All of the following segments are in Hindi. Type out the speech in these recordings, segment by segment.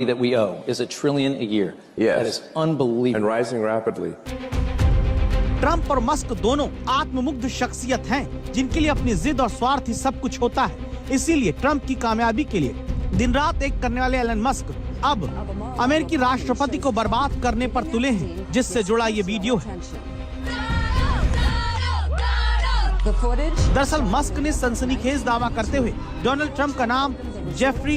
that we owe is $1 trillion a year. Yes. That is unbelievable. And rising rapidly. Trump और मस्क दोनों आत्ममुग्ध शख्सियत हैं जिनके लिए अपनी जिद और स्वार्थ ही सब कुछ होता है। इसीलिए ट्रंप की कामयाबी के लिए दिन रात एक करने वाले एलन मस्क अब अमेरिकी राष्ट्रपति को बर्बाद करने पर तुले हैं, जिससे जुड़ा ये वीडियो है। दरअसल मस्क ने सनसनीखेज दावा करते हुए डोनाल्ड ट्रंप का नाम जेफरी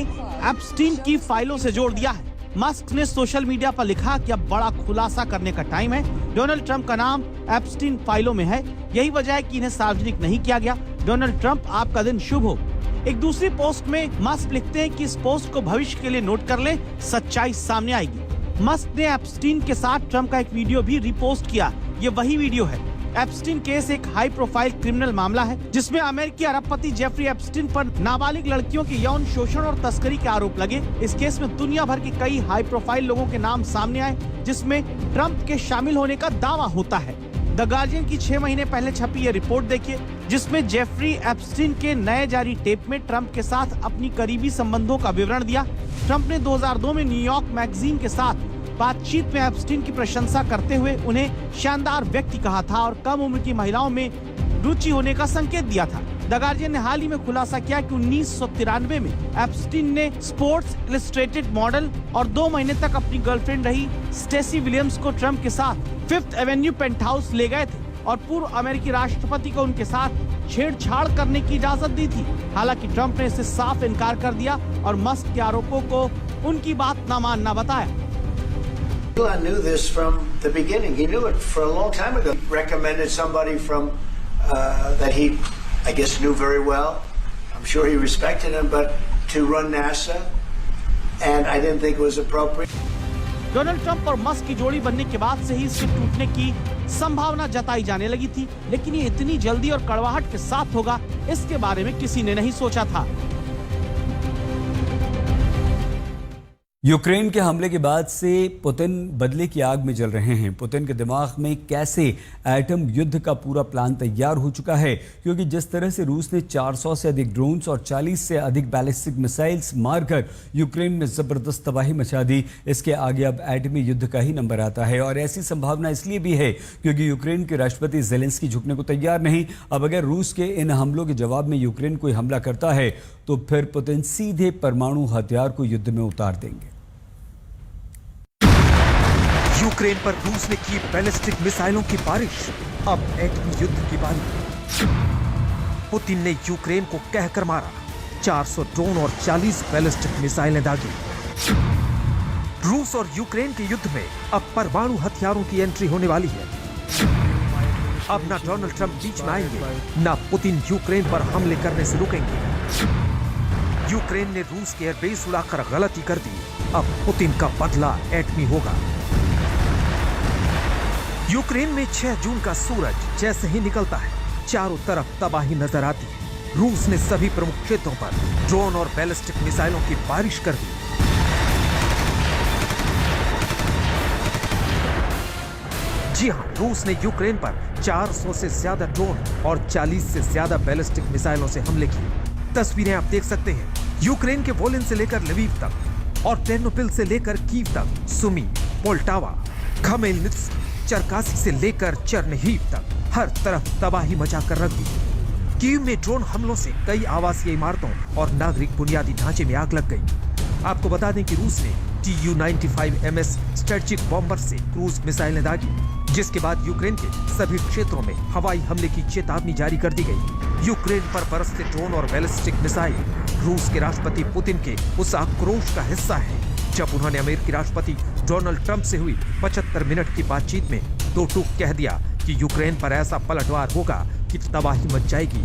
एप्स्टीन की फाइलों से जोड़ दिया है। मस्क ने सोशल मीडिया पर लिखा कि अब बड़ा खुलासा करने का टाइम है। डोनाल्ड ट्रंप का नाम एप्स्टीन फाइलों में है, यही वजह है कि इन्हें सार्वजनिक नहीं किया गया। डोनाल्ड ट्रंप, आपका दिन शुभ हो। एक दूसरी पोस्ट में मस्क लिखते हैं कि इस पोस्ट को भविष्य के लिए नोट कर ले, सच्चाई सामने आएगी। मस्क ने एप्स्टीन के साथ ट्रंप का एक वीडियो भी रिपोस्ट किया। ये वही वीडियो है। एप्स्टीन केस एक हाई प्रोफाइल क्रिमिनल मामला है जिसमें अमेरिकी अरबपति जेफरी एप्स्टीन पर नाबालिग लड़कियों के यौन शोषण और तस्करी के आरोप लगे। इस केस में दुनिया भर के कई हाई प्रोफाइल लोगों के नाम सामने आए, जिसमें ट्रंप के शामिल होने का दावा होता है। द गार्जियन की 6 महीने पहले छपी ये रिपोर्ट देखिए, जिसमें जेफरी एप्स्टीन के नए जारी टेप में ट्रंप के साथ अपनी करीबी संबंधों का विवरण दिया। ट्रंप ने 2002 में न्यूयॉर्क मैगजीन के साथ बातचीत में एप्स्टीन की प्रशंसा करते हुए उन्हें शानदार व्यक्ति कहा था और कम उम्र की महिलाओं में रुचि होने का संकेत दिया था। द गार्जियन ने हाल ही में खुलासा किया कि 1993 में एप्स्टीन ने स्पोर्ट्स इलस्ट्रेटेड मॉडल और 2 महीने तक अपनी गर्लफ्रेंड रही स्टेसी विलियम्स को ट्रंप के साथ 5th एवेन्यू पेंटहाउस ले गए थे और पूर्व अमेरिकी राष्ट्रपति को उनके साथ छेड़छाड़ करने की इजाजत दी थी। हालांकि ट्रंप ने इससे साफ इनकार कर दिया और मस्क के आरोपों को उनकी बात न मानना बताया। Elon knew this from the beginning. He knew it for a long time ago. He recommended somebody from that he, I guess, knew very well. I'm sure he respected him, but to run NASA, and I didn't think it was appropriate. Donald Trump और मस्क की जोड़ी बनने के बाद से ही इसके टूटने की संभावना जताई जाने लगी थी, लेकिन ये इतनी जल्दी और कड़वाहट के साथ होगा, इसके बारे में किसी ने नहीं सोचा था। यूक्रेन के हमले के बाद से पुतिन बदले की आग में जल रहे हैं। पुतिन के दिमाग में कैसे एटम युद्ध का पूरा प्लान तैयार हो चुका है, क्योंकि जिस तरह से रूस ने 400 से अधिक ड्रोन्स और 40 से अधिक बैलिस्टिक मिसाइल्स मारकर यूक्रेन में जबरदस्त तबाही मचा दी, इसके आगे अब एटमी युद्ध का ही नंबर आता है। और ऐसी संभावना इसलिए भी है क्योंकि यूक्रेन के राष्ट्रपति जेलेंस्की झुकने को तैयार नहीं। अब अगर रूस के इन हमलों के जवाब में यूक्रेन कोई हमला करता है तो फिर पुतिन सीधे परमाणु हथियार को युद्ध में उतार देंगे। यूक्रेन पर रूस ने की बैलिस्टिक मिसाइलों की बारिश, अब एटमी युद्ध की बारी। पुतिन ने यूक्रेन को कहकर मारा, 400 ड्रोन और 40 बैलिस्टिक मिसाइलें दागी। रूस और यूक्रेन के युद्ध में अब परमाणु हथियारों की एंट्री होने वाली है। अब ना डोनाल्ड ट्रंप बीच में आएंगे, ना पुतिन यूक्रेन पर हमले करने से रुकेंगे। यूक्रेन ने रूस के एयरबेस उड़ाकर गलती कर दी, अब पुतिन का बदला एटमी होगा। यूक्रेन में 6 जून का सूरज जैसे ही निकलता है, चारों तरफ तबाही नजर आती है। रूस ने सभी प्रमुख क्षेत्रों पर ड्रोन और बैलिस्टिक मिसाइलों की बारिश कर दी। जी हां, रूस ने यूक्रेन पर 400 से ज्यादा ड्रोन और 40 से ज्यादा बैलिस्टिक मिसाइलों से हमले किए। तस्वीरें आप देख सकते हैं। यूक्रेन के वोलिन से लेकर लवीव तक और टेर्नोपिल से लेकर कीव तक, सुमी, पोल्टावा, खमेलनित्स्क, चरकासी से लेकर चर्निहिव तक हर तरफ तबाही मचा कर रख दी। कीव में ड्रोन हमलों से कई आवासीय इमारतों और नागरिक बुनियादी ढांचे में आग लग गई। आपको बता दें कि रूस ने Tu-95MS स्ट्रेटजिक बॉम्बर से क्रूज मिसाइलें दागी, जिसके बाद यूक्रेन के सभी क्षेत्रों में हवाई हमले की चेतावनी जारी कर दी गई। यूक्रेन पर बरसते ड्रोन और बैलिस्टिक मिसाइल रूस के राष्ट्रपति पुतिन के उस आक्रोश का हिस्सा है जब उन्होंने अमेरिकी राष्ट्रपति डोनाल्ड ट्रंप से हुई 75 मिनट की बातचीत में 2 टूक कह दिया कि यूक्रेन पर ऐसा पलटवार होगा कि तबाही मच जाएगी।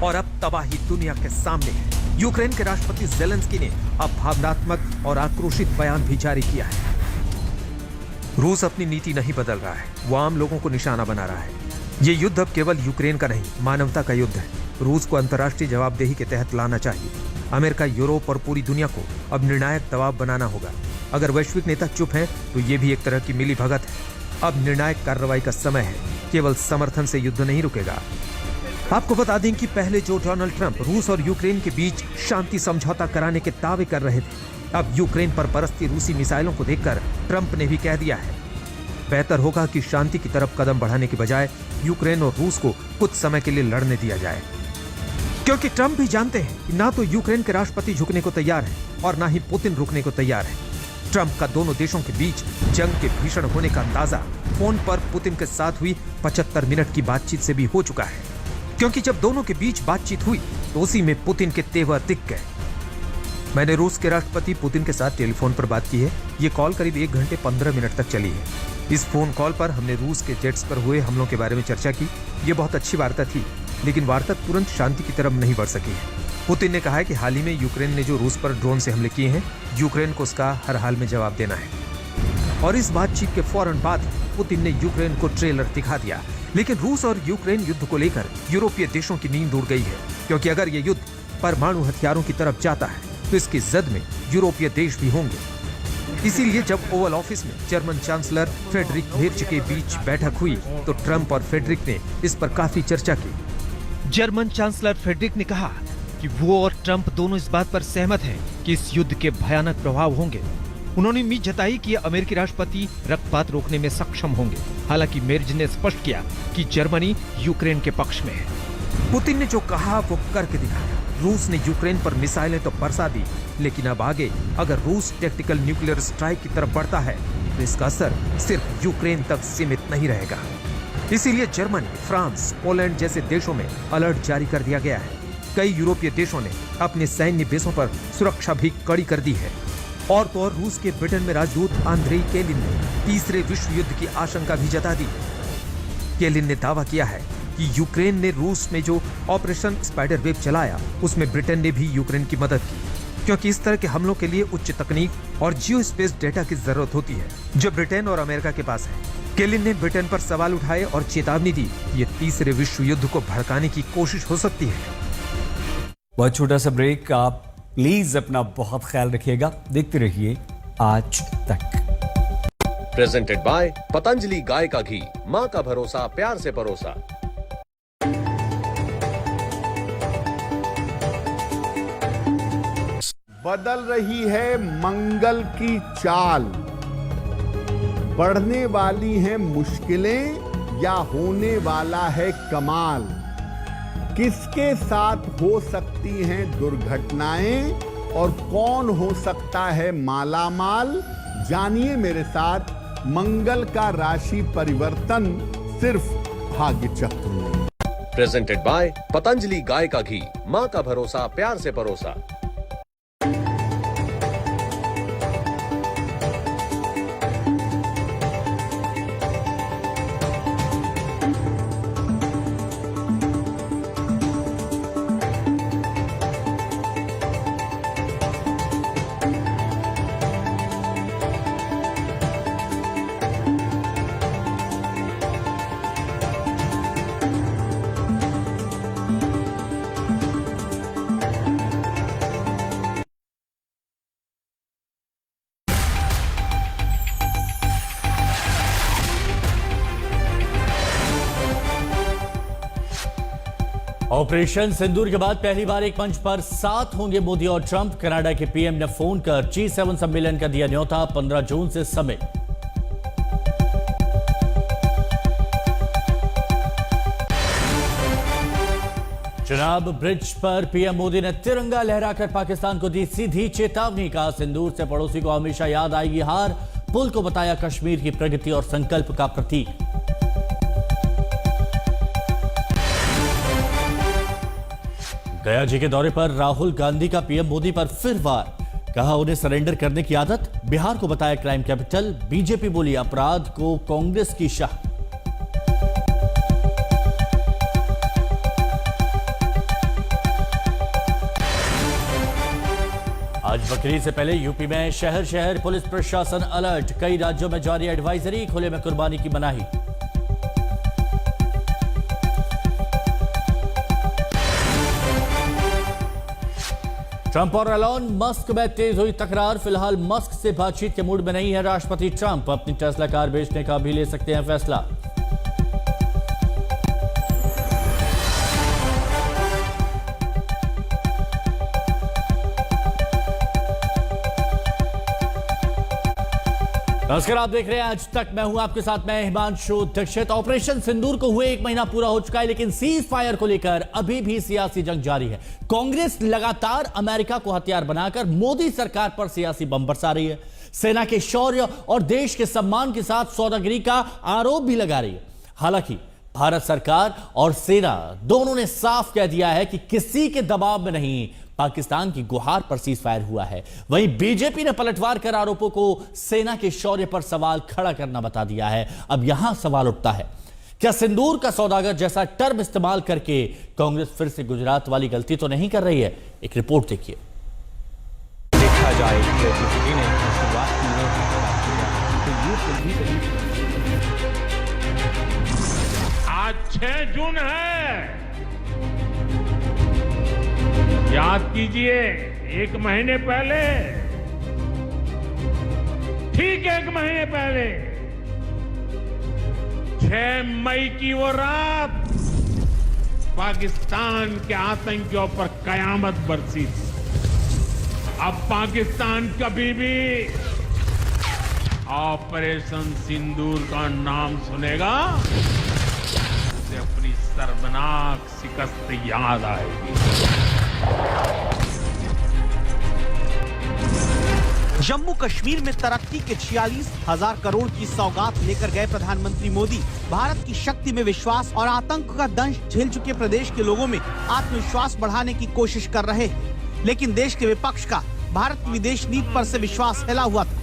और अब तबाही दुनिया के सामने है। यूक्रेन के राष्ट्रपति जेलेंस्की ने अब भावनात्मक और आक्रोशित बयान भी जारी किया है। रूस अपनी नीति नहीं बदल रहा है, वो आम लोगों को निशाना बना रहा है। ये युद्ध अब केवल यूक्रेन का नहीं, मानवता का युद्ध है। रूस को अंतर्राष्ट्रीय जवाबदेही के तहत लाना चाहिए। अमेरिका, यूरोप और पूरी दुनिया को अब निर्णायक दबाव बनाना होगा। अगर वैश्विक नेता चुप हैं, तो ये भी एक तरह की मिलीभगत है। अब निर्णायक कार्रवाई का समय है, केवल समर्थन से युद्ध नहीं रुकेगा। आपको बता दें कि पहले जो डोनाल्ड ट्रंप रूस और यूक्रेन के बीच शांति समझौता कराने के दावे कर रहे थे, अब यूक्रेन पर बरसती रूसी मिसाइलों को देखकर ट्रंप ने भी कह दिया है, बेहतर होगा कि शांति की तरफ कदम बढ़ाने के बजाय यूक्रेन और रूस को कुछ समय के लिए लड़ने दिया जाए, क्योंकि ट्रंप भी जानते हैं कि ना तो यूक्रेन के राष्ट्रपति झुकने को तैयार है और ना ही पुतिन रुकने को तैयार है। ट्रंप का दोनों देशों के बीच जंग के भीषण होने का अंदाजा फोन पर पुतिन के साथ हुई 75 मिनट की बातचीत से भी हो चुका है, क्योंकि जब दोनों के बीच बातचीत हुई तो उसी में पुतिन के तेवर दिख गए। मैंने रूस के राष्ट्रपति पुतिन के साथ टेलीफोन पर बात की है। ये कॉल करीब 1 घंटे 15 मिनट तक चली है। इस फोन कॉल पर हमने रूस के जेट्स पर हुए हमलों के बारे में चर्चा की। ये बहुत अच्छी वार्ता थी, लेकिन वार्ता तुरंत शांति की तरफ नहीं बढ़ सकी है। पुतिन ने कहा है कि हाल ही में यूक्रेन ने जो रूस पर ड्रोन से हमले किए हैं, यूक्रेन को उसका हर हाल में जवाब देना है। और इस बातचीत के फौरन बाद पुतिन ने यूक्रेन को ट्रेलर दिखा दिया। लेकिन रूस और यूक्रेन युद्ध को लेकर यूरोपीय देशों की नींद उड़ गई है, क्योंकि अगर ये युद्ध परमाणु हथियारों की तरफ जाता है तो इसकी जद में यूरोपीय देश भी होंगे। इसीलिए जब ओवल ऑफिस में जर्मन चांसलर फ्रेडरिक मेर्च के बीच बैठक हुई तो ट्रंप और फ्रेडरिक ने इस पर काफी चर्चा की। जर्मन चांसलर फ्रेडरिक ने कहा कि वो और ट्रंप दोनों इस बात पर सहमत हैं कि इस युद्ध के भयानक प्रभाव होंगे। उन्होंने उम्मीद जताई कि अमेरिकी राष्ट्रपति रक्तपात रोकने में सक्षम होंगे। हालांकि मेर्ज ने स्पष्ट किया कि जर्मनी यूक्रेन के पक्ष में है। पुतिन ने जो कहा वो करके दिखाया। रूस ने यूक्रेन पर मिसाइलें तो बरसा दी, लेकिन अब आगे अगर रूस टैक्टिकल न्यूक्लियर स्ट्राइक की तरफ बढ़ता है तो इसका असर सिर्फ यूक्रेन तक सीमित नहीं रहेगा। इसीलिए जर्मनी, फ्रांस, पोलैंड जैसे देशों में अलर्ट जारी कर दिया गया है। कई यूरोपीय देशों ने अपने सैन्य बेसों पर सुरक्षा भी कड़ी कर दी है। और तो और रूस के ब्रिटेन में राजदूत आंद्रेई केलिन ने तीसरे विश्व युद्ध की आशंका भी जता दी। केलिन ने दावा किया है कि यूक्रेन ने रूस में जो ऑपरेशन स्पाइडर वेव चलाया उसमें ब्रिटेन ने भी यूक्रेन की मदद की, क्योंकि इस तरह के हमलों के लिए उच्च तकनीक और जियो स्पेस डेटा की जरूरत होती है, जो ब्रिटेन और अमेरिका के पास है। केलिन ने ब्रिटेन पर सवाल उठाए और चेतावनी दी कि ये तीसरे विश्व युद्ध को भड़काने की कोशिश हो सकती है। बहुत छोटा सा ब्रेक, आप प्लीज अपना बहुत ख्याल रखिएगा। देखते रहिए आज तक। प्रेजेंटेड बाय पतंजलि गाय का घी, माँ का भरोसा, प्यार से परोसा। बदल रही है मंगल की चाल, बढ़ने वाली हैं मुश्किलें या होने वाला है कमाल। किसके साथ हो सकती हैं दुर्घटनाएं और कौन हो सकता है मालामाल, जानिए मेरे साथ मंगल का राशि परिवर्तन सिर्फ भाग्य चक्र में। प्रेजेंटेड बाय पतंजलि गाय का घी, माँ का भरोसा, प्यार से परोसा। ऑपरेशन सिंदूर के बाद पहली बार एक मंच पर साथ होंगे मोदी और ट्रंप। कनाडा के पीएम ने फोन कर G7 सम्मेलन का दिया न्योता, 15 जून से समिट। चुनाव ब्रिज पर पीएम मोदी ने तिरंगा लहराकर पाकिस्तान को दी सीधी चेतावनी। कहा सिंदूर से पड़ोसी को हमेशा याद आएगी हार। पुल को बताया कश्मीर की प्रगति और संकल्प का प्रतीक। गया जी के दौरे पर राहुल गांधी का पीएम मोदी पर फिर वार। कहा उन्हें सरेंडर करने की आदत। बिहार को बताया क्राइम कैपिटल। बीजेपी बोली अपराध को कांग्रेस की शाह। आज बकरीद से पहले यूपी में शहर शहर पुलिस प्रशासन अलर्ट। कई राज्यों में जारी एडवाइजरी। खुले में कुर्बानी की मनाही। ट्रंप और एलॉन मस्क में तेज हुई तकरार। फिलहाल मस्क से बातचीत के मूड में नहीं है राष्ट्रपति ट्रंप। अपनी टेस्ला कार बेचने का भी ले सकते हैं फैसला। नमस्कार, आप देख रहे हैं आज तक। मैं हूं आपके साथ, मैं हिमांशु दीक्षित। ऑपरेशन सिंदूर को हुए 1 महीना पूरा हो चुका है, लेकिन सीज फायर को लेकर अभी भी सियासी जंग जारी है। कांग्रेस लगातार अमेरिका को हथियार बनाकर मोदी सरकार पर सियासी बम बरसा रही है। सेना के शौर्य और देश के सम्मान के साथ सौदागरी का आरोप भी लगा रही है। हालांकि भारत सरकार और सेना दोनों ने साफ कह दिया है कि किसी के दबाव में नहीं, पाकिस्तान की गुहार पर सीज फायर हुआ है। वहीं बीजेपी ने पलटवार कर आरोपों को सेना के शौर्य पर सवाल खड़ा करना बता दिया है। अब यहां सवाल उठता है, क्या सिंदूर का सौदागर जैसा टर्म इस्तेमाल करके कांग्रेस फिर से गुजरात वाली गलती तो नहीं कर रही है? एक रिपोर्ट देखिए। देखा जाए तो शुरुआत की आज 6 जून है, याद कीजिए 1 महीने पहले, ठीक 1 महीने पहले 6 मई की वो रात पाकिस्तान के आतंकियों पर कयामत बरसी थी। अब पाकिस्तान कभी भी ऑपरेशन सिंदूर का नाम सुनेगा, उसे अपनी शर्मनाक शिकस्त याद आएगी। जम्मू कश्मीर में तरक्की के 46,000 करोड़ की सौगात लेकर गए प्रधानमंत्री मोदी भारत की शक्ति में विश्वास और आतंक का दंश झेल चुके प्रदेश के लोगों में आत्मविश्वास बढ़ाने की कोशिश कर रहे हैं। लेकिन देश के विपक्ष का भारत की विदेश नीति पर से विश्वास हिला हुआ था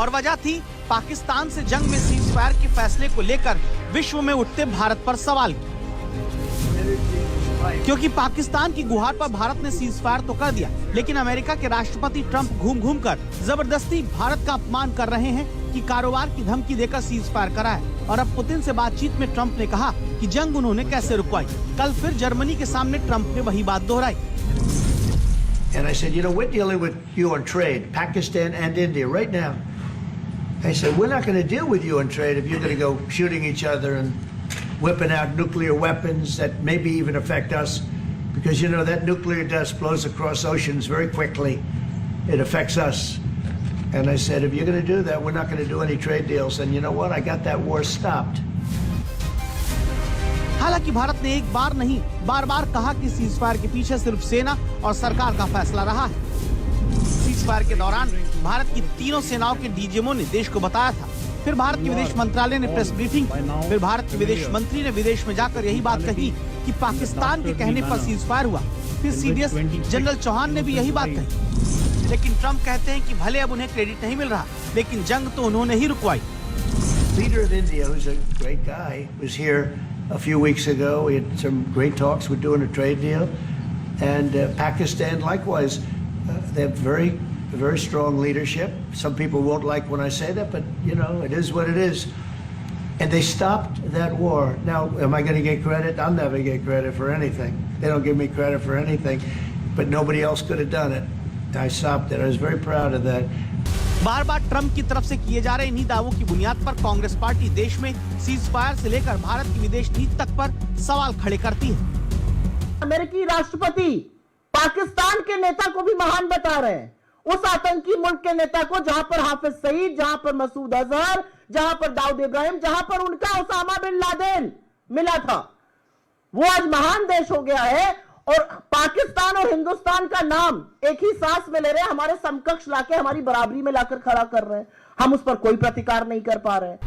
और वजह थी पाकिस्तान से जंग में सीज फायर के फैसले को लेकर विश्व में उठते भारत पर सवाल, क्योंकि पाकिस्तान की गुहार पर भारत ने सीज फायर तो कर दिया, लेकिन अमेरिका के राष्ट्रपति ट्रंप घूम घूम कर जबरदस्ती भारत का अपमान कर रहे हैं कि कारोबार की धमकी देकर सीज फायर करा है। और अब पुतिन से बातचीत में ट्रंप ने कहा कि जंग उन्होंने कैसे रुकवाई। कल फिर जर्मनी के सामने ट्रंप ने वही बात दोहराई। And I said, you know, we're dealing with you on trade, Pakistan and India right now. I said, we're not going to deal with you on trade if you're going to go shooting each other and whipping out nuclear weapons that maybe even affect us. Because, you know, that nuclear dust blows across oceans very quickly. It affects us. And I said, if you're going to do that, we're not going to do any trade deals. And you know what? I got that war stopped. हालांकि भारत ने एक बार नहीं बार बार कहा कि सीज फायर के पीछे सिर्फ सेना और सरकार का फैसला रहा है। सीज फायर के दौरान भारत की तीनों सेनाओं के डीजीएमओ ने देश को बताया था। फिर भारत के विदेश मंत्रालय ने प्रेस ब्रीफिंग की। फिर भारत के विदेश मंत्री ने विदेश में जाकर यही बात कही कि पाकिस्तान के कहने पर सीज फायर हुआ। फिर सीडीएस जनरल चौहान ने भी यही बात कही। लेकिन ट्रंप कहते हैं कि भले अब उन्हें क्रेडिट नहीं मिल रहा, लेकिन जंग तो उन्होंने ही रुकवाई। Leader of India, who's a great guy, was here a few weeks ago. We had some great talks. We're doing a trade deal. And Pakistan, likewise, they have very strong leadership. Some people won't like when I say that, but, you know, it is what it is. And they stopped that war. Now, am I going to get credit? I'll never get credit for anything. They don't give me credit for anything. But nobody else could have done it. I stopped it. I was very proud of that. Bar bar Trump की तरफ से किए जा रहे इन्हीं दावों की बुनियाद पर कांग्रेस पार्टी देश में सीज फायर से लेकर भारत की विदेश नीति तक पर सवाल खड़े करती है। अमेरिकी राष्ट्रपति पाकिस्तान के नेता को भी महान बता रहे हैं, उस आतंकी मुल्क के नेता को जहां पर हाफिज सईद, जहां पर मसूद अजहर, जहां पर दाऊद इब्राहिम, जहां पर उनका उसामा बिन लादेन मिला था। वो आज महान देश हो गया है और पाकिस्तान और हिंदुस्तान का नाम एक ही सांस में ले रहे हैं, हमारे समकक्ष लाके हमारी बराबरी में लाकर खड़ा कर रहे हैं। हम उस पर कोई प्रतिकार नहीं कर पा रहे हैं।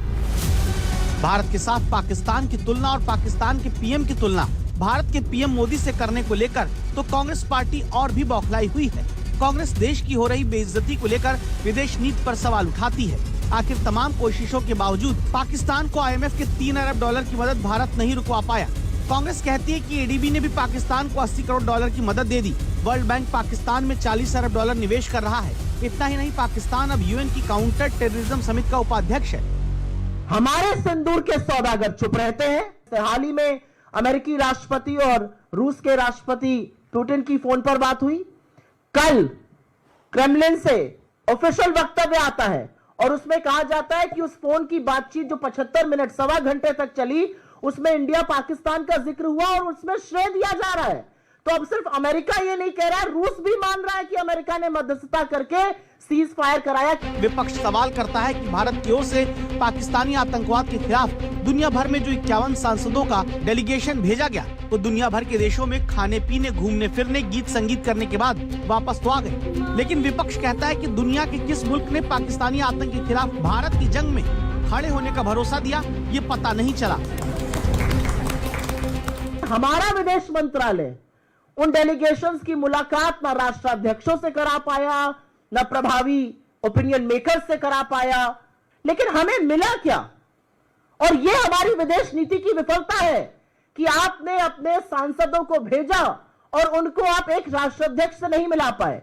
भारत के साथ पाकिस्तान की तुलना और पाकिस्तान के पीएम की तुलना भारत के पीएम मोदी से करने को लेकर तो कांग्रेस पार्टी और भी बौखलाई हुई है। कांग्रेस देश की हो रही बेइज्जती को लेकर विदेश नीति पर सवाल उठाती है। आखिर तमाम कोशिशों के बावजूद पाकिस्तान को IMF के $3 अरब की मदद भारत नहीं रुकवा पाया। कांग्रेस कहती है कि एडीबी ने भी पाकिस्तान को $80 करोड़ की मदद दे दी। वर्ल्ड बैंक पाकिस्तान में $40 अरब निवेश कर रहा है। इतना ही नहीं, पाकिस्तान अब UN की काउंटर टेररिज्म समिति का उपाध्यक्ष है। हमारे सिंदूर के सौदागर चुप रहते हैं। हाल ही में अमेरिकी राष्ट्रपति और रूस के राष्ट्रपति पुतिन की फोन पर बात हुई। कल क्रेमलिन से ऑफिशियल वक्तव्य आता है और उसमें कहा जाता है कि उस फोन की बातचीत जो 75 मिनट, सवा घंटे तक चली, उसमें इंडिया पाकिस्तान का जिक्र हुआ और उसमें श्रेय दिया जा रहा है। तो अब सिर्फ अमेरिका ये नहीं कह रहा, रूस भी मान रहा है कि अमेरिका ने मध्यस्थता करके सीज फायर कराया। विपक्ष सवाल करता है कि भारत की ओर से पाकिस्तानी आतंकवाद के खिलाफ दुनिया भर में जो 51 सांसदों का डेलीगेशन भेजा गया, वो दुनिया भर के देशों में खाने पीने, घूमने फिरने, गीत संगीत करने के बाद वापस तो आ गए। लेकिन विपक्ष कहता है कि दुनिया के किस मुल्क ने पाकिस्तानी आतंक के खिलाफ भारत की जंग में खड़े होने का भरोसा दिया, ये पता नहीं चला। हमारा विदेश मंत्रालय उन डेलीगेशंस की मुलाकात न राष्ट्राध्यक्षों से करा पाया, न प्रभावी ओपिनियन मेकर्स से करा पाया, लेकिन हमें मिला क्या? और ये हमारी विदेश नीति की विफलता है कि आपने अपने सांसदों को भेजा और उनको आप एक राष्ट्राध्यक्ष से नहीं मिला पाए।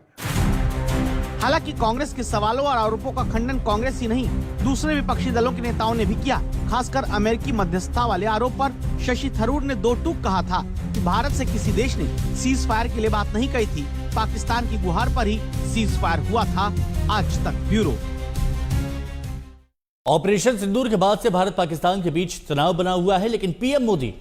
हालांकि कांग्रेस के सवालों और आरोपों का खंडन कांग्रेस ही नहीं, दूसरे विपक्षी दलों के नेताओं ने भी किया। खासकर अमेरिकी मध्यस्थता वाले आरोप पर शशि थरूर ने दो टूक कहा था कि भारत से किसी देश ने सीज फायर के लिए बात नहीं कही थी, पाकिस्तान की गुहार पर ही सीज फायर हुआ था। आज तक ब्यूरो। ऑपरेशन सिंदूर के बाद से भारत पाकिस्तान के बीच तनाव बना हुआ है, लेकिन पीएम मोदी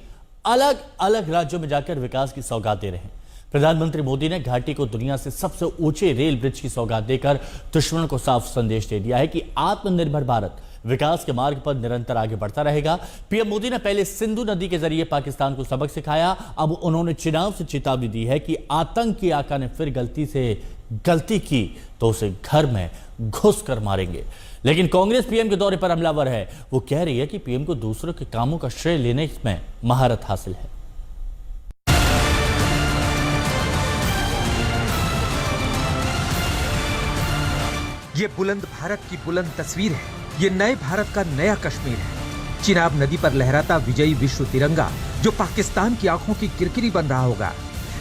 अलग अलग राज्यों में जाकर विकास की सौगात दे रहे हैं। प्रधानमंत्री मोदी ने घाटी को दुनिया से सबसे ऊंचे रेल ब्रिज की सौगात देकर दुश्मन को साफ संदेश दे दिया है कि आत्मनिर्भर भारत विकास के मार्ग पर निरंतर आगे बढ़ता रहेगा। पीएम मोदी ने पहले सिंधु नदी के जरिए पाकिस्तान को सबक सिखाया, अब उन्होंने चिनाब से चेतावनी दी है कि आतंक की आका ने फिर गलती की तो उसे घर में घुस कर मारेंगे। लेकिन कांग्रेस पीएम के दौरे पर हमलावर है। वो कह रही है कि पीएम को दूसरों के कामों का श्रेय लेने में महारत हासिल है। ये बुलंद भारत की बुलंद तस्वीर है। ये नए भारत का नया कश्मीर है। चिनाब नदी पर लहराता विजयी विश्व तिरंगा जो पाकिस्तान की आंखों की किरकिरी बन रहा होगा,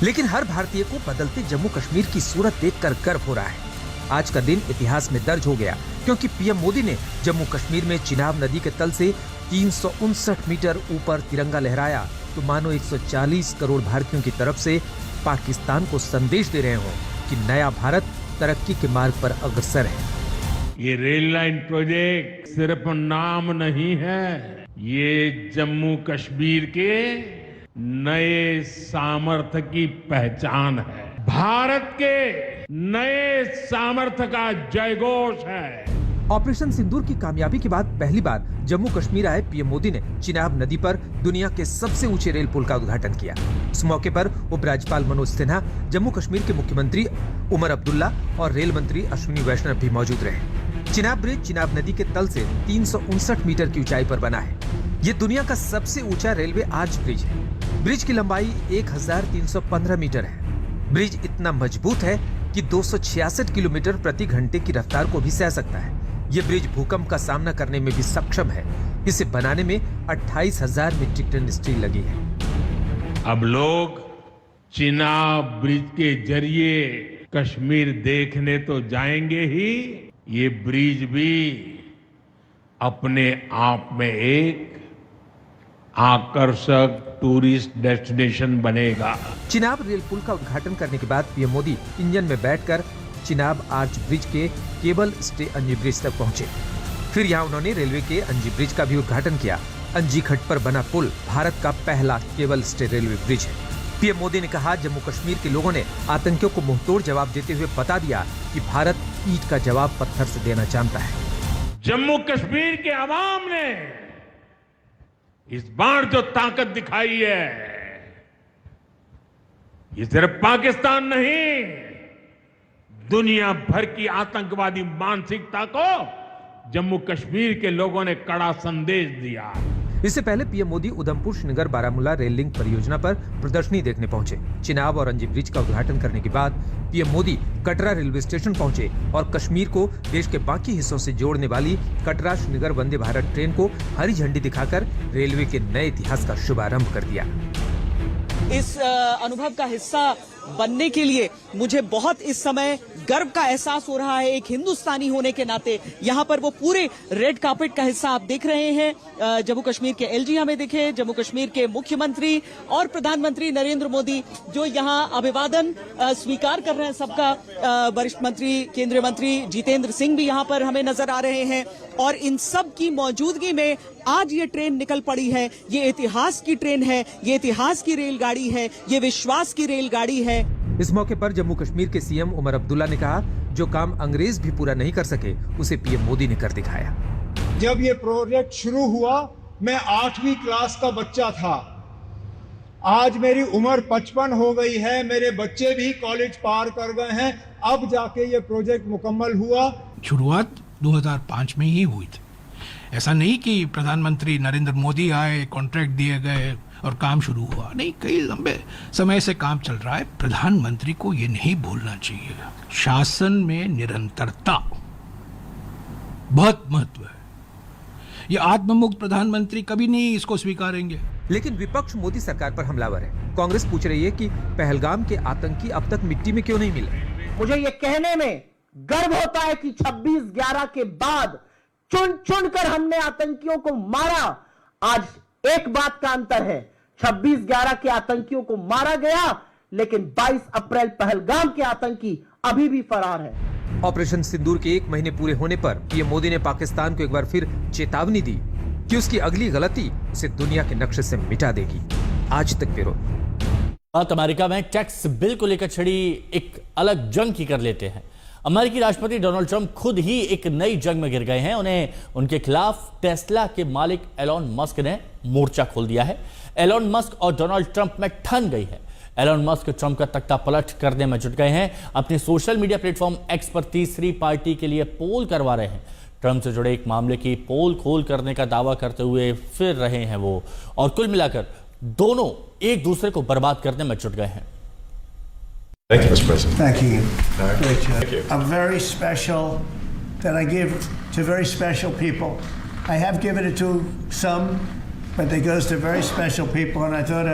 लेकिन हर भारतीय को बदलते जम्मू कश्मीर की सूरत देखकर गर्व हो रहा है। आज का दिन इतिहास में दर्ज हो गया क्योंकि पीएम मोदी ने जम्मू कश्मीर में चिनाब नदी के तल से 359 मीटर ऊपर तिरंगा लहराया तो मानो 140 करोड़ भारतीयों की तरफ से पाकिस्तान को संदेश दे रहे हो कि नया भारत तरक्की के मार्ग पर अग्रसर है। ये रेल लाइन प्रोजेक्ट सिर्फ नाम नहीं है, ये जम्मू कश्मीर के नए सामर्थ्य की पहचान है, भारत के नए सामर्थ्य का जयघोष है। ऑपरेशन सिंदूर की कामयाबी के बाद पहली बार जम्मू कश्मीर आए पीएम मोदी ने चिनाब नदी पर दुनिया के सबसे ऊंचे रेल पुल का उद्घाटन किया। इस मौके पर उपराज्यपाल मनोज सिन्हा, जम्मू कश्मीर के मुख्यमंत्री उमर अब्दुल्ला और रेल मंत्री अश्विनी वैष्णव भी मौजूद रहे। चिनाब ब्रिज चिनाब नदी के तल से 359 मीटर की ऊंचाई पर बना है। ये दुनिया का सबसे ऊंचा रेलवे आर्च ब्रिज है। ब्रिज की लंबाई 1315 मीटर है। ब्रिज इतना मजबूत है कि 266 किलोमीटर प्रति घंटे की रफ्तार को भी सह सकता है। ये ब्रिज भूकंप का सामना करने में भी सक्षम है। इसे बनाने में 28,000 मीट्रिक टन स्टील लगी है। अब लोग चिनाब ब्रिज के जरिए कश्मीर देखने तो जाएंगे ही, ये ब्रिज भी अपने आप में एक आकर्षक टूरिस्ट डेस्टिनेशन बनेगा। चिनाब रेल पुल का उद्घाटन करने के बाद पीएम मोदी इंजन में बैठकर चिनाब आर्च ब्रिज के केबल स्टे अंजी ब्रिज तक पहुंचे। फिर यहां उन्होंने रेलवे के अंजी ब्रिज का भी उद्घाटन किया। अंजी खट पर बना पुल भारत का पहला केबल स्टे रेलवे ब्रिज है। पीएम मोदी ने कहा, जम्मू कश्मीर के लोगों ने आतंकियों को मुंहतोड़ जवाब देते हुए बता दिया कि भारत ईंट का जवाब पत्थर से देना जानता है। जम्मू कश्मीर के अवाम ने इस बार जो ताकत दिखाई है, ये सिर्फ पाकिस्तान नहीं, दुनिया भर की आतंकवादी मानसिकता को जम्मू कश्मीर के लोगों ने कड़ा संदेश दिया। इससे पहले PM Modi Udhampur Srinagar Baramulla rail link परियोजना पर प्रदर्शनी देखने पहुंचे। चिनाब और अंजी ब्रिज का उद्घाटन करने के बाद PM Modi Katra railway station पहुंचे और कश्मीर को देश के बाकी हिस्सों से जोड़ने वाली कटरा श्रीनगर वंदे भारत ट्रेन को हरी झंडी दिखाकर रेलवे के नए इतिहास का शुभारंभ कर दिया। इस अनुभव का हिस्सा बनने के लिए मुझे बहुत इस समय गर्व का एहसास हो रहा है। एक हिंदुस्तानी होने के नाते यहाँ पर वो पूरे रेड कार्पेट का हिस्सा आप देख रहे हैं। जम्मू कश्मीर के एलजी हमें दिखे, जम्मू कश्मीर के मुख्यमंत्री और प्रधानमंत्री नरेंद्र मोदी जो यहाँ अभिवादन स्वीकार कर रहे हैं सबका। वरिष्ठ मंत्री, केंद्रीय मंत्री जितेंद्र सिंह भी यहाँ पर हमें नजर आ रहे हैं और इन सब की मौजूदगी में आज ये ट्रेन निकल पड़ी है। ये इतिहास की ट्रेन है, ये इतिहास की रेलगाड़ी है, ये विश्वास की रेलगाड़ी है। इस मौके पर जम्मू कश्मीर के सीएम उमर अब्दुल्ला ने कहा, जो काम अंग्रेज भी पूरा नहीं कर सके उसे पीएम मोदी ने कर दिखाया। जब ये प्रोजेक्ट शुरू हुआ मैं 8वीं क्लास का बच्चा था। आज मेरी उम्र 55 हो गई है, मेरे बच्चे भी कॉलेज पार कर गए हैं। अब जाके ये प्रोजेक्ट मुकम्मल हुआ। शुरुआत 2005 में ही हुई थी। ऐसा नहीं कि प्रधानमंत्री नरेंद्र मोदी आए, कॉन्ट्रैक्ट दिए गए और काम शुरू हुआ। नहीं, कई लंबे समय से काम चल रहा है। प्रधानमंत्री को ये नहीं भूलना चाहिए, शासन में निरंतरता बहुत महत्व है। ये आत्ममुक्त प्रधानमंत्री कभी नहीं इसको स्वीकारेंगे। लेकिन विपक्ष मोदी सरकार पर हमलावर है। कांग्रेस पूछ रही है कि पहलगाम के आतंकी अब तक मिट्टी में क्यों नहीं मिले। मुझे ये कहने में गर्व होता है कि 26/11 के बाद चुन चुन कर हमने आतंकियों को मारा। आज एक बात का अंतर है, 26/11 के आतंकियों को मारा गया, लेकिन 22 अप्रैल पहलगाम के आतंकी अभी भी फरार है। ऑपरेशन सिंदूर के 1 महीने पूरे होने पर पीएम मोदी ने पाकिस्तान को एक बार फिर चेतावनी दी कि उसकी अगली गलती उसे दुनिया के नक्शे से मिटा देगी। आज तक विरोध। अमेरिका में टैक्स बिल को लेकर छिड़ी एक अलग जंग की कर लेते हैं। अमेरिकी राष्ट्रपति डोनाल्ड ट्रंप खुद ही एक नई जंग में गिर गए हैं। उन्हें उनके खिलाफ टेस्ला के मालिक एलोन मस्क ने मोर्चा खोल दिया है। एलोन मस्क और डोनाल्ड ट्रंप में ठन गई है। एलोन मस्क ट्रंप का तख्ता पलट करने में जुट गए हैं। अपने सोशल मीडिया प्लेटफॉर्म एक्स पर तीसरी पार्टी के लिए पोल करवा रहे हैं। ट्रंप से जुड़े एक मामले की पोल खोल करने का दावा करते हुए फिर रहे हैं वो, और कुल मिलाकर दोनों एक दूसरे को बर्बाद करने में जुट गए हैं। Thank you, Mr. President. Thank you. Thank you. I'm very special that I give to very special people. I have given it to some, but it goes to very special people, and I thought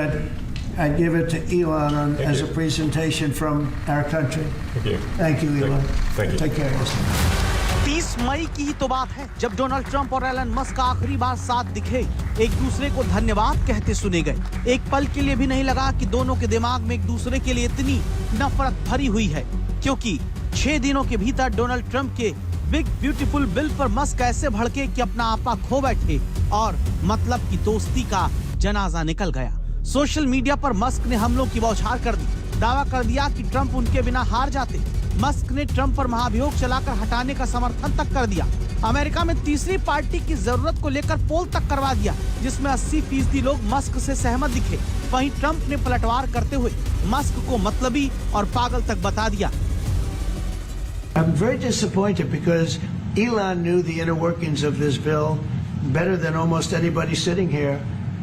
I'd give it to Elon as a presentation from our country. Thank you. Thank you, Elon. Thank you. Take care of yourself. 30 मई की ही तो बात है जब डोनाल्ड ट्रंप और एलन मस्क आखिरी बार साथ दिखे, एक दूसरे को धन्यवाद कहते सुने गए। एक पल के लिए भी नहीं लगा कि दोनों के दिमाग में एक दूसरे के लिए इतनी नफरत भरी हुई है, क्योंकि 6 दिनों के भीतर डोनाल्ड ट्रंप के बिग ब्यूटीफुल बिल पर मस्क ऐसे भड़के कि अपना आपा खो बैठे और मतलब की दोस्ती का जनाजा निकल गया। सोशल मीडिया पर मस्क ने हमलों की बौछार कर दी। दावा कर दिया कि ट्रंप उनके बिना हार जाते। मस्क ने ट्रंप पर महाभियोग चलाकर हटाने का समर्थन तक कर दिया। अमेरिका में तीसरी पार्टी की जरूरत को लेकर पोल तक करवा दिया, जिसमें 80% लोग मस्क से सहमत दिखे। वहीं ट्रंप ने पलटवार करते हुए मस्क को मतलबी और पागल तक बता दिया। I'm very disappointed because Elon knew the inner workings of this bill better than almost anybody sitting here,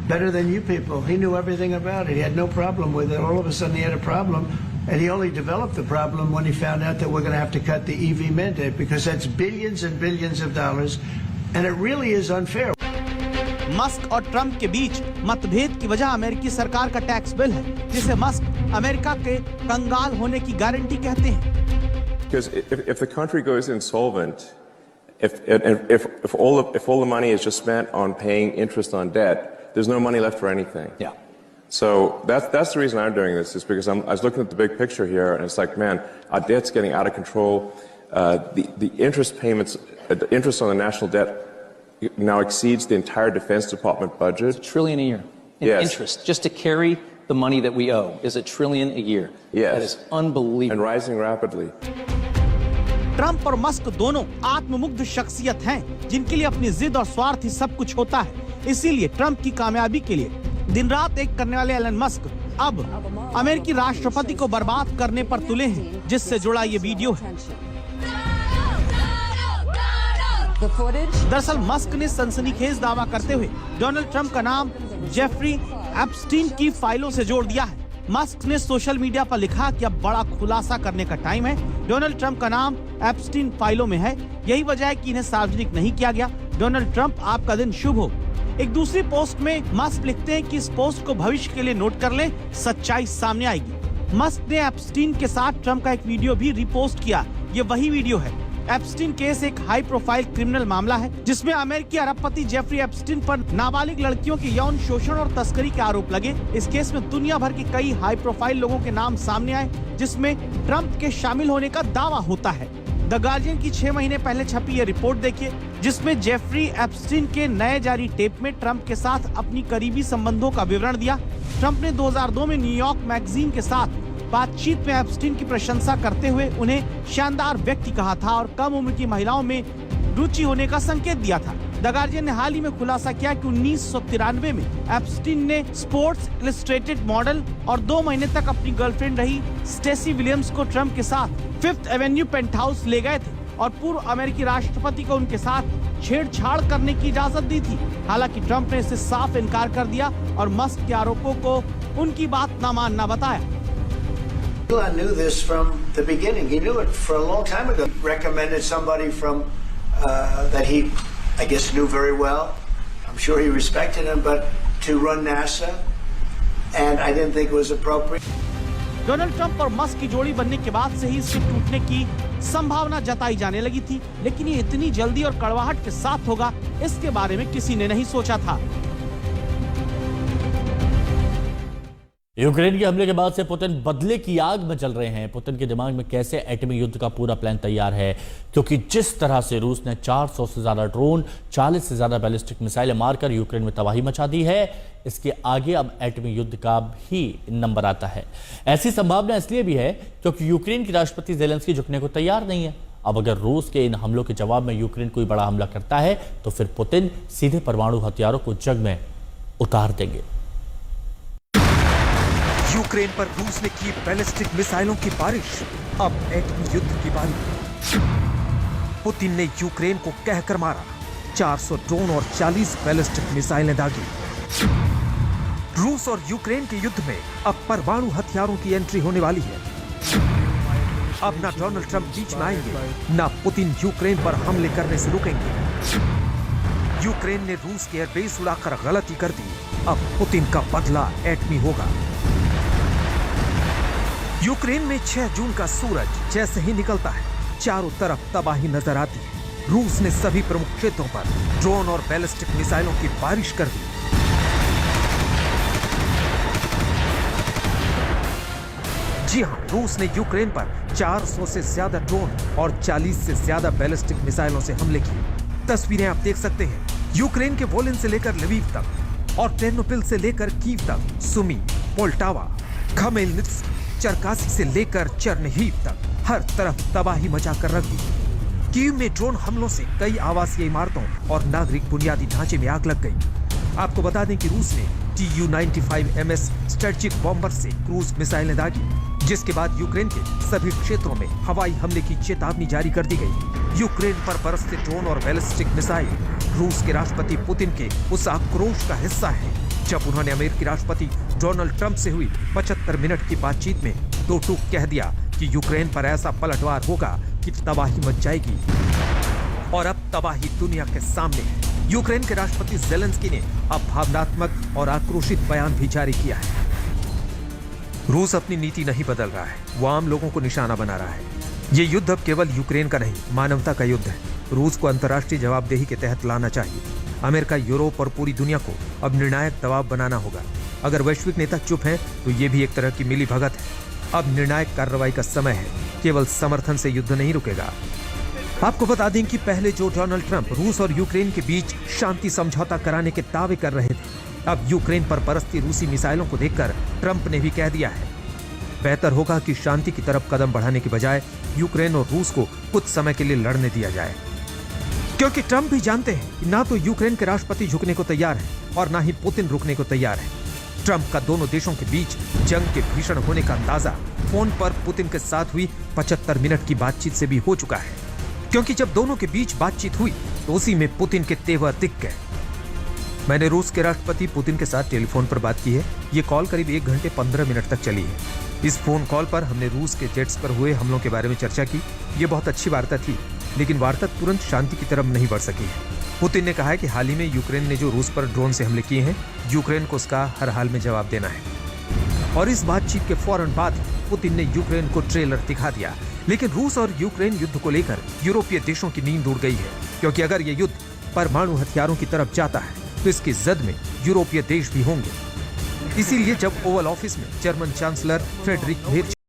better than you people. He knew everything about it. He had no problem with it. All of a sudden he had a problem. And he only developed the problem when he found out that we're going to have to cut the EV mandate, because that's billions and billions of dollars, and it really is unfair. Musk और ट्रंप के बीच मतभेद की वजह अमेरिकी सरकार का टैक्स बिल है, जिसे मस्क अमेरिका के कंगाल होने की गारंटी कहते हैं। Because if the country goes insolvent, if all the money is just spent on paying interest on debt, there's no money left for anything. Yeah. So that's the reason I'm doing this, is because I was looking at the big picture here, and it's like, man, our debt's getting out of control. The interest payments, the interest on the national debt now exceeds the entire Defense Department budget. It's $1 trillion a year in interest. Just to carry the money that we owe is $1 trillion a year. Yes. That is unbelievable. And rising rapidly. Trump और मस्क दोनों आत्ममुग्ध शख्सियत हैं, जिनके लिए अपनी जिद और स्वार्थ ही सब कुछ होता है। इसीलिए ट्रंप की कामयाबी के लिए दिन रात एक करने वाले एलन मस्क अब अमेरिकी राष्ट्रपति को बर्बाद करने पर तुले हैं, जिससे जुड़ा ये वीडियो है। दरअसल मस्क ने सनसनीखेज दावा करते हुए डोनाल्ड ट्रंप का नाम जेफरी एप्स्टीन की फाइलों से जोड़ दिया है। मस्क ने सोशल मीडिया पर लिखा कि अब बड़ा खुलासा करने का टाइम है। डोनाल्ड ट्रंप का नाम एप्स्टीन फाइलों में है, यही वजह है कि इन्हें सार्वजनिक नहीं किया गया। डोनाल्ड ट्रंप, आपका दिन शुभ हो। एक दूसरी पोस्ट में मस्क लिखते हैं कि इस पोस्ट को भविष्य के लिए नोट कर लें, सच्चाई सामने आएगी। मस्क ने एप्स्टीन के साथ ट्रंप का एक वीडियो भी रिपोस्ट किया। ये वही वीडियो है। एप्स्टीन केस एक हाई प्रोफाइल क्रिमिनल मामला है जिसमें अमेरिकी अरबपति जेफरी एप्स्टीन पर नाबालिग लड़कियों के यौन शोषण और तस्करी के आरोप लगे। इस केस में दुनिया भर के कई हाई प्रोफाइल लोगों के नाम सामने आए जिसमें ट्रंप के शामिल होने का दावा होता है। द गार्जियन की 6 महीने पहले छपी ये रिपोर्ट देखिए जिसमें जेफरी एप्स्टीन के नए जारी टेप में ट्रंप के साथ अपनी करीबी संबंधों का विवरण दिया। ट्रंप ने 2002 में न्यूयॉर्क मैगजीन के साथ बातचीत में एप्स्टीन की प्रशंसा करते हुए उन्हें शानदार व्यक्ति कहा था और कम उम्र की महिलाओं में रुचि होने का संकेत दिया था। द गार्जियन ने हाल ही में खुलासा किया कि 1993 में एप्स्टीन ने स्पोर्ट्स इलस्ट्रेटेड मॉडल और 2 महीने तक अपनी गर्लफ्रेंड रही स्टेसी विलियम्स को ट्रंप के साथ 5th एवेन्यू पेंटहाउस ले गए थे और पूर्व अमेरिकी राष्ट्रपति को उनके साथ छेड़छाड़ करने की इजाजत दी थी। हालांकि ट्रंप ने इससे साफ इनकार कर दिया और मस्क के आरोपों को उनकी बात न मानना बताया। Elon knew this from the beginning. He knew it for a long time ago. He recommended somebody from that he, I guess, knew very well. I'm sure he respected him, but to run NASA, and I didn't think it was appropriate. Donald Trump और मस्क की जोड़ी बनने के बाद से ही इसके टूटने की संभावना जताई जाने लगी थी, लेकिन ये इतनी जल्दी और कड़वाहट के साथ होगा इसके बारे में किसी ने नहीं सोचा था। यूक्रेन के हमले के बाद से पुतिन बदले की आग में चल रहे हैं। पुतिन के दिमाग में कैसे एटमी युद्ध का पूरा प्लान तैयार है, क्योंकि जिस तरह से रूस ने 400 से ज्यादा ड्रोन, 40 से ज्यादा बैलिस्टिक मिसाइलें मारकर यूक्रेन में तबाही मचा दी है, इसके आगे अब एटमी युद्ध का भी नंबर आता है। ऐसी संभावना इसलिए भी है क्योंकि यूक्रेन के राष्ट्रपति ज़ेलेंस्की झुकने को तैयार नहीं है। अब अगर रूस के इन हमलों के जवाब में यूक्रेन कोई बड़ा हमला करता है तो फिर पुतिन सीधे परमाणु हथियारों को जग में उतार देंगे। यूक्रेन पर रूस ने की बैलिस्टिक मिसाइलों की बारिश, अब एटमी युद्ध की बारी। पुतिन ने यूक्रेन को कहकर मारा, 400 ड्रोन और 40 बैलिस्टिक मिसाइलें दागी। रूस और यूक्रेन के युद्ध में अब परमाणु हथियारों की एंट्री होने वाली है। अब ना डोनाल्ड ट्रंप बीच में आएंगे, ना पुतिन यूक्रेन पर हमले करने से रुकेंगे। यूक्रेन ने रूस के एयरबेस उड़ाकर गलती कर दी, अब पुतिन का बदला एटमी होगा। यूक्रेन में 6 जून का सूरज जैसे ही निकलता है, चारों तरफ तबाही नजर आती है। रूस ने सभी प्रमुख क्षेत्रों पर ड्रोन और बैलिस्टिक मिसाइलों की बारिश कर दी। जी हां, रूस ने यूक्रेन पर 400 से ज्यादा ड्रोन और 40 से ज्यादा बैलिस्टिक मिसाइलों से हमले किए। तस्वीरें आप देख सकते हैं। यूक्रेन के वोलिन से लेकर लवीव तक और टेर्नोपिल से लेकर कीव तक, सुमी, पोल्टावा, खमेलनित्स्क, चरकासी से लेकर चर्निहिव तक हर तरफ तबाही मचाकर रख दी। कीव में ड्रोन हमलों से कई आवासीय इमारतों और नागरिक बुनियादी ढांचे में आग लग गई। आपको बता दें कि रूस ने Tu-95MS स्ट्रेटजिक बॉम्बर से क्रूज मिसाइलें दागी, जिसके बाद यूक्रेन के सभी क्षेत्रों में हवाई हमले की चेतावनी जारी कर दी गई। यूक्रेन पर बरसते ड्रोन और बैलिस्टिक मिसाइल रूस के राष्ट्रपति पुतिन के उस आक्रोश का हिस्सा है जब उन्होंने अमेरिकी राष्ट्रपति डोनाल्ड ट्रंप से हुई 75 मिनट की बातचीत में दो टूक कह दिया कि यूक्रेन पर ऐसा पलटवार होगा कि तबाही मच जाएगी। और अब तबाही दुनिया के सामने है। यूक्रेन के राष्ट्रपति ज़ेलेंस्की ने अब भावनात्मक और आक्रोशित बयान भी जारी किया है। रूस अपनी नीति नहीं बदल रहा है, वो आम लोगों को निशाना बना रहा है। ये युद्ध अब केवल यूक्रेन का नहीं, मानवता का युद्ध है। रूस को अंतर्राष्ट्रीय जवाबदेही के तहत लाना चाहिए। अमेरिका, यूरोप और पूरी दुनिया को अब निर्णायक दबाव बनाना होगा। अगर वैश्विक नेता चुप हैं तो ये भी एक तरह की मिलीभगत है। अब निर्णायक कार्रवाई का समय है, केवल समर्थन से युद्ध नहीं रुकेगा। आपको बता दें कि पहले जो डोनाल्ड ट्रंप रूस और यूक्रेन के बीच शांति समझौता कराने के दावे कर रहे थे, अब यूक्रेन पर बरसती रूसी मिसाइलों को देखकर ट्रंप ने भी कह दिया है बेहतर होगा कि शांति की तरफ कदम बढ़ाने की बजाय यूक्रेन और रूस को कुछ समय के लिए लड़ने दिया जाए, क्योंकि ट्रंप भी जानते हैं कि ना तो यूक्रेन के राष्ट्रपति झुकने को तैयार है और ना ही पुतिन रुकने को तैयार है। ट्रंप का दोनों देशों के बीच जंग के भीषण होने का अंदाजा फोन पर पुतिन के साथ हुई 75 मिनट की बातचीत से भी हो चुका है, क्योंकि जब दोनों के बीच बातचीत हुई तो उसी में पुतिन के तेवर दिख गए। मैंने रूस के राष्ट्रपति पुतिन के साथ टेलीफोन पर बात की है। ये कॉल करीब 1 घंटे 15 मिनट तक चली है। इस फोन कॉल पर हमने रूस के जेट्स पर हुए हमलों के बारे में चर्चा की। ये बहुत अच्छी वार्ता थी, लेकिन वार्ता तुरंत शांति की तरफ नहीं बढ़ सकी है। पुतिन ने कहा है कि हाल ही में यूक्रेन ने जो रूस पर ड्रोन से हमले किए हैं, यूक्रेन को उसका हर हाल में जवाब देना है। और इस बातचीत के फौरन बाद ही पुतिन ने यूक्रेन को ट्रेलर दिखा दिया। लेकिन रूस और यूक्रेन युद्ध को लेकर यूरोपीय देशों की नींद उड़ गई है, क्योंकि अगर ये युद्ध परमाणु हथियारों की तरफ जाता है तो इसकी जद में यूरोपीय देश भी होंगे। इसीलिए जब ओवल ऑफिस में जर्मन चांसलर फ्रेडरिक मेर्च